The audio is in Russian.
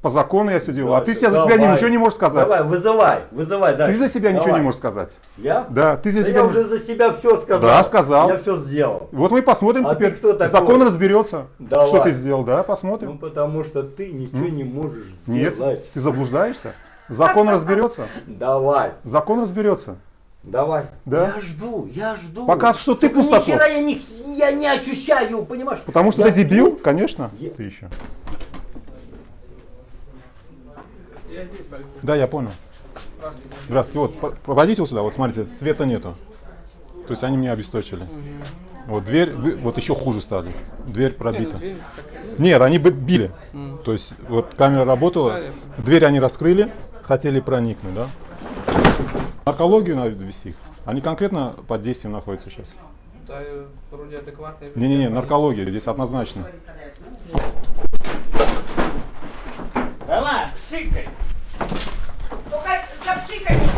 По закону я все делал. А ты Давай, себя за себя ничего не можешь сказать. Давай, вызывай дальше. Ты за себя ничего Давай. не можешь сказать. Я? Да, ты за Да себя... я уже за себя все сказал. Да, сказал. Я все сделал. Вот мы посмотрим А теперь. ты кто такой? Закон разберется, Давай. что ты сделал. Да, Ну посмотрим. потому что ты ничего не можешь Нет, сделать. ты заблуждаешься. Закон разберется. Давай. Закон разберется. Давай. Да. Я жду. Пока что ты Только пустослов. Ни хера я не ощущаю, понимаешь? Потому что Я ты дебил, жду. конечно. Я- Ты еще. Я здесь пойду. Да, я понял. Здравствуйте. Вот, попадите вот сюда, вот смотрите, света нету. То есть они меня обесточили. Вот дверь, вот еще хуже стали. Дверь пробита. Дверь такая, Нет, они били. То есть вот камера работала, дверь они раскрыли, хотели проникнуть, да? Наркологию надо ввести их. Они конкретно под действием находятся сейчас. да, вроде адекватные. Не-не-не, наркология здесь однозначно. Давай, пшикай. Только запшикай меня.